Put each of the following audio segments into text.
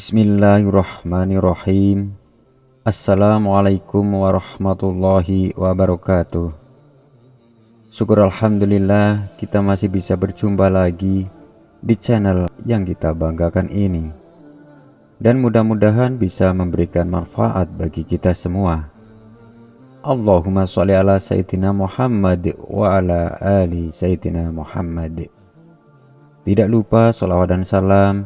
Bismillahirrahmanirrahim. Assalamualaikum warahmatullahi wabarakatuh. Syukur alhamdulillah kita masih bisa berjumpa lagi di channel yang kita banggakan ini. Dan mudah-mudahan bisa memberikan manfaat bagi kita semua. Allahumma sholli ala Sayyidina Muhammad wa ala ali Sayyidina Muhammad. Tidak lupa sholawat dan salam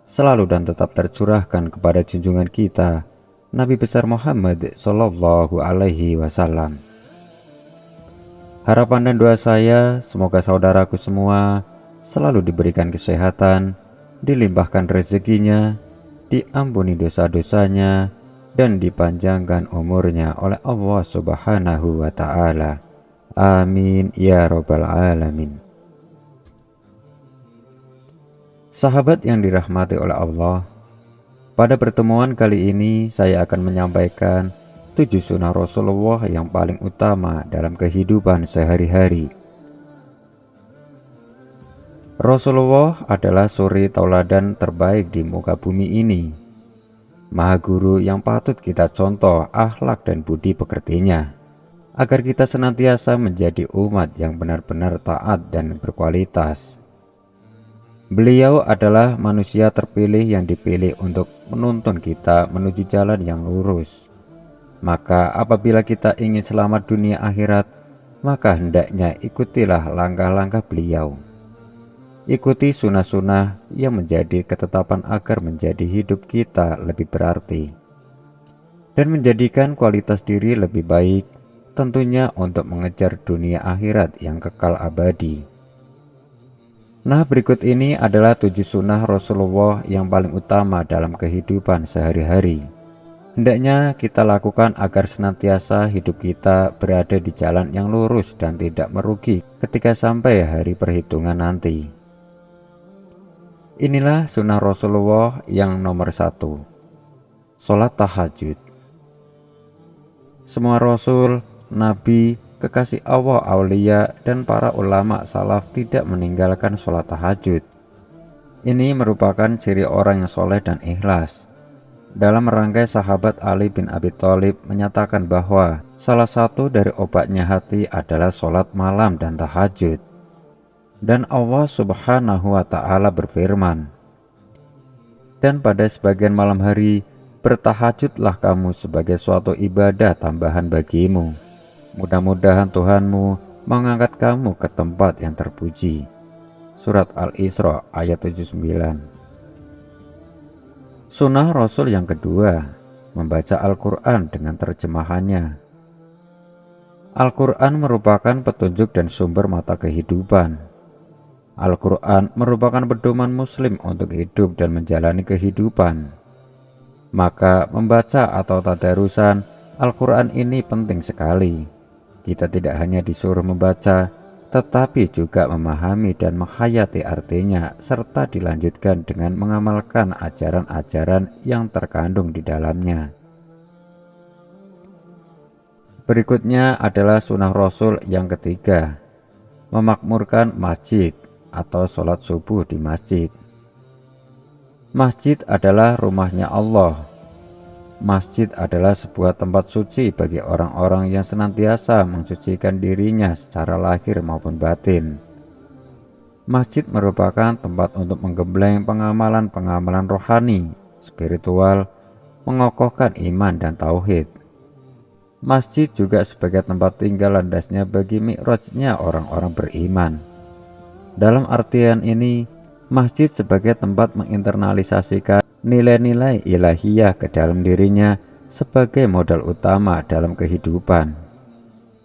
selalu dan tetap tercurahkan kepada junjungan kita Nabi besar Muhammad Sallallahu Alaihi Wasallam. Harapan dan doa saya semoga saudaraku semua selalu diberikan kesehatan, dilimpahkan rezekinya, diampuni dosa-dosanya, dan dipanjangkan umurnya oleh Allah Subhanahu wa Ta'ala. Amin ya Rabbal Alamin. Sahabat yang dirahmati oleh Allah, pada pertemuan kali ini saya akan menyampaikan 7 sunnah Rasulullah yang paling utama dalam kehidupan sehari-hari. Rasulullah adalah suri tauladan terbaik di muka bumi ini, Maha Guru yang patut kita contoh akhlak dan budi pekertinya, agar kita senantiasa menjadi umat yang benar-benar taat dan berkualitas. Beliau adalah manusia terpilih yang dipilih untuk menuntun kita menuju jalan yang lurus. Maka apabila kita ingin selamat dunia akhirat, maka hendaknya ikutilah langkah-langkah beliau. Ikuti sunnah-sunnah yang menjadi ketetapan agar menjadi hidup kita lebih berarti. Dan menjadikan kualitas diri lebih baik, tentunya untuk mengejar dunia akhirat yang kekal abadi. Nah, berikut ini adalah 7 sunnah Rasulullah yang paling utama dalam kehidupan sehari-hari. Hendaknya kita lakukan agar senantiasa hidup kita berada di jalan yang lurus dan tidak merugi ketika sampai hari perhitungan nanti. Inilah sunnah Rasulullah yang nomor 1. Sholat tahajud. Semua Rasul, Nabi, kekasih Allah, aulia, dan para ulama salaf tidak meninggalkan sholat tahajud. Ini merupakan ciri orang yang soleh dan ikhlas. Dalam merangkai sahabat Ali bin Abi Thalib menyatakan bahwa salah satu dari obatnya hati adalah sholat malam dan tahajud. Dan Allah Subhanahu wa Ta'ala berfirman, "Dan pada sebagian malam hari bertahajudlah kamu sebagai suatu ibadah tambahan bagimu. Mudah-mudahan Tuhanmu mengangkat kamu ke tempat yang terpuji." Surat Al-Isra ayat 79. Sunnah Rasul yang kedua, membaca Al-Quran dengan terjemahannya. Al-Quran merupakan petunjuk dan sumber mata kehidupan. Al-Quran merupakan pedoman muslim untuk hidup dan menjalani kehidupan. Maka membaca atau tadarusan Al-Quran ini penting sekali. Kita tidak hanya disuruh membaca, tetapi juga memahami dan menghayati artinya, serta dilanjutkan dengan mengamalkan ajaran-ajaran yang terkandung di dalamnya. Berikutnya adalah sunnah Rasul yang ketiga, memakmurkan masjid atau sholat subuh di masjid. Masjid adalah rumahnya Allah. Masjid adalah sebuah tempat suci bagi orang-orang yang senantiasa mensucikan dirinya secara lahir maupun batin. Masjid merupakan tempat untuk menggembleng pengamalan-pengamalan rohani, spiritual, mengokohkan iman dan tauhid. Masjid juga sebagai tempat tinggal landasnya bagi mi'rajnya orang-orang beriman. Dalam artian ini, masjid sebagai tempat menginternalisasikan nilai-nilai ilahiyah ke dalam dirinya sebagai modal utama dalam kehidupan.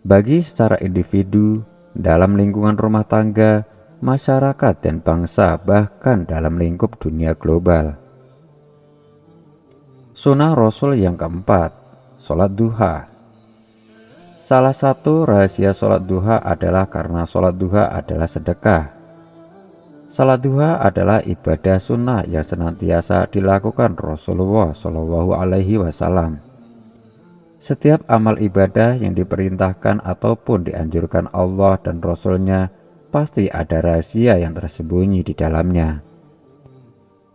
Bagi secara individu, dalam lingkungan rumah tangga, masyarakat dan bangsa, bahkan dalam lingkup dunia global. Sunnah Rasul yang keempat, sholat duha. Salah satu rahasia sholat duha adalah karena sholat duha adalah sedekah. Salat duha adalah ibadah sunnah yang senantiasa dilakukan Rasulullah Shallallahu Alaihi Wasallam. Setiap amal ibadah yang diperintahkan ataupun dianjurkan Allah dan Rasul-Nya pasti ada rahasia yang tersembunyi di dalamnya.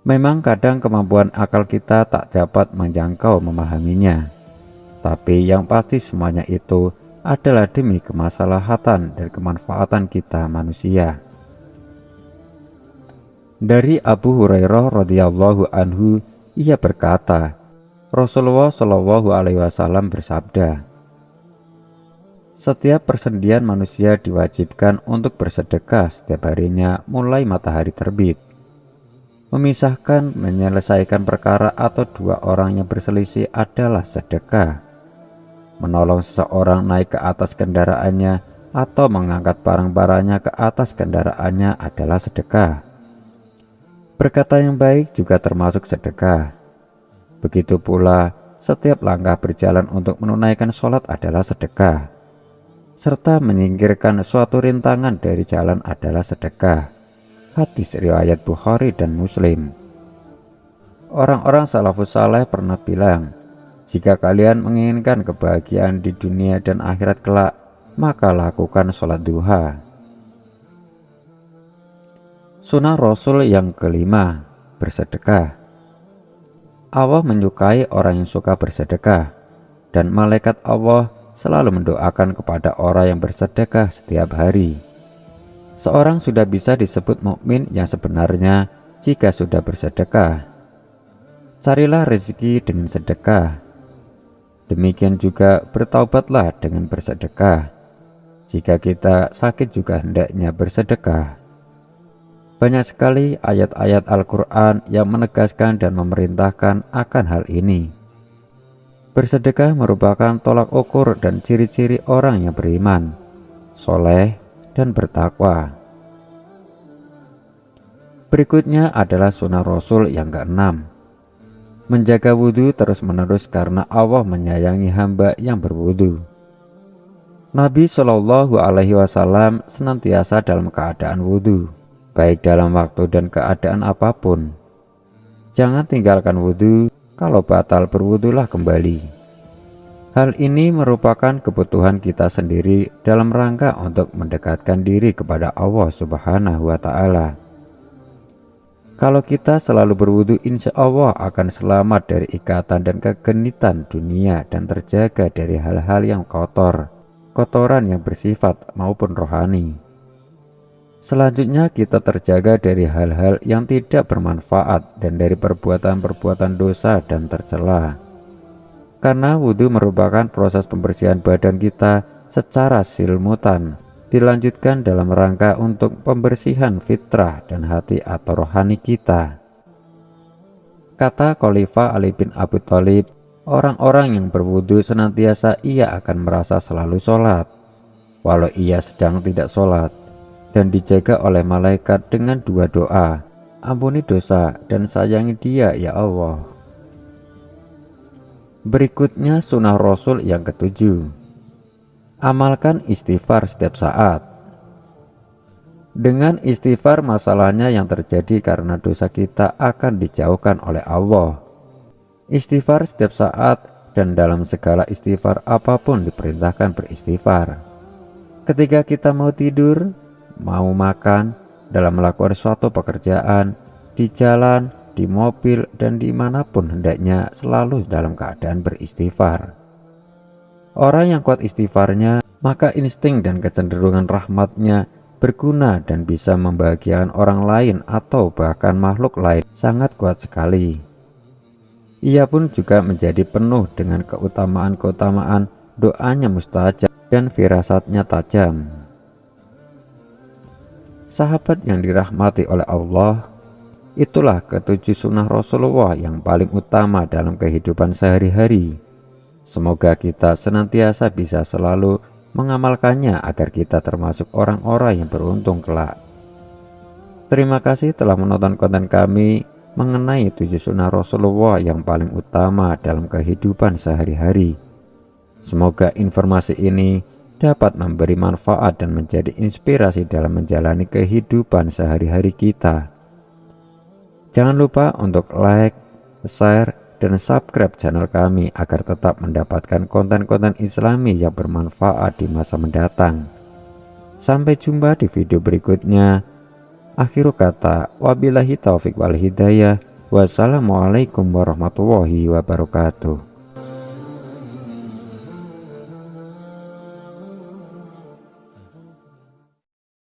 Memang kadang kemampuan akal kita tak dapat menjangkau memahaminya, tapi yang pasti semuanya itu adalah demi kemaslahatan dan kemanfaatan kita manusia. Dari Abu Hurairah radhiyallahu anhu, ia berkata, Rasulullah Shallallahu alaihi wasallam bersabda, setiap persendian manusia diwajibkan untuk bersedekah setiap harinya mulai matahari terbit. Memisahkan, menyelesaikan perkara atau dua orang yang berselisih adalah sedekah. Menolong seseorang naik ke atas kendaraannya atau mengangkat barang-barangnya ke atas kendaraannya adalah sedekah. Berkata yang baik juga termasuk sedekah. Begitu pula, setiap langkah berjalan untuk menunaikan sholat adalah sedekah. Serta menyingkirkan suatu rintangan dari jalan adalah sedekah. Hadis riwayat Bukhari dan Muslim. Orang-orang salafus saleh pernah bilang, jika kalian menginginkan kebahagiaan di dunia dan akhirat kelak, maka lakukan sholat duha. Sunnah Rasul yang kelima, bersedekah. Allah menyukai orang yang suka bersedekah, dan malaikat Allah selalu mendoakan kepada orang yang bersedekah setiap hari. Seorang sudah bisa disebut mukmin yang sebenarnya jika sudah bersedekah. Carilah rezeki dengan sedekah. Demikian juga bertaubatlah dengan bersedekah. Jika kita sakit juga hendaknya bersedekah. Banyak sekali ayat-ayat Al-Quran yang menegaskan dan memerintahkan akan hal ini. Bersedekah merupakan tolak ukur dan ciri-ciri orang yang beriman, soleh, dan bertakwa. Berikutnya adalah sunnah Rasul yang keenam, menjaga wudhu terus-menerus karena Allah menyayangi hamba yang berwudhu. Nabi Shallallahu alaihi wasallam senantiasa dalam keadaan wudhu, baik dalam waktu dan keadaan apapun. Jangan tinggalkan wudhu, kalau batal berwudhulah kembali. Hal ini merupakan kebutuhan kita sendiri dalam rangka untuk mendekatkan diri kepada Allah Subhanahu wa Ta'ala. Kalau kita selalu berwudu, insya Allah akan selamat dari ikatan dan kegenitan dunia dan terjaga dari hal-hal yang kotoran yang bersifat maupun rohani. Selanjutnya kita terjaga dari hal-hal yang tidak bermanfaat dan dari perbuatan-perbuatan dosa dan tercela. Karena wudhu merupakan proses pembersihan badan kita secara silmutan, dilanjutkan dalam rangka untuk pembersihan fitrah dan hati atau rohani kita. Kata Khalifah Ali bin Abi Thalib, orang-orang yang berwudhu senantiasa ia akan merasa selalu sholat, walau ia sedang tidak sholat, dan dijaga oleh malaikat dengan dua doa, ampuni dosa dan sayangi dia ya Allah. Berikutnya sunnah Rasul yang ketujuh, amalkan istighfar setiap saat. Dengan istighfar masalahnya yang terjadi karena dosa kita akan dijauhkan oleh Allah. Istighfar setiap saat dan dalam segala istighfar apapun diperintahkan beristighfar. Ketika kita mau tidur, mau makan, dalam melakukan suatu pekerjaan, di jalan, di mobil, dan dimanapun hendaknya selalu dalam keadaan beristighfar. Orang yang kuat istighfarnya, maka insting dan kecenderungan rahmatnya berguna dan bisa membahagiakan orang lain atau bahkan makhluk lain sangat kuat sekali. Ia pun juga menjadi penuh dengan keutamaan-keutamaan, doanya mustajab dan firasatnya tajam. Sahabat yang dirahmati oleh Allah, itulah ketujuh sunnah Rasulullah yang paling utama dalam kehidupan sehari-hari. Semoga kita senantiasa bisa selalu mengamalkannya agar kita termasuk orang-orang yang beruntung kelak. Terima kasih telah menonton konten kami mengenai 7 sunnah Rasulullah yang paling utama dalam kehidupan sehari-hari. Semoga informasi ini dapat memberi manfaat dan menjadi inspirasi dalam menjalani kehidupan sehari-hari kita. Jangan lupa untuk like, share, dan subscribe channel kami agar tetap mendapatkan konten-konten Islami yang bermanfaat di masa mendatang. Sampai jumpa di video berikutnya. Akhiru kata, wabillahi taufik wal hidayah. Wassalamualaikum warahmatullahi wabarakatuh.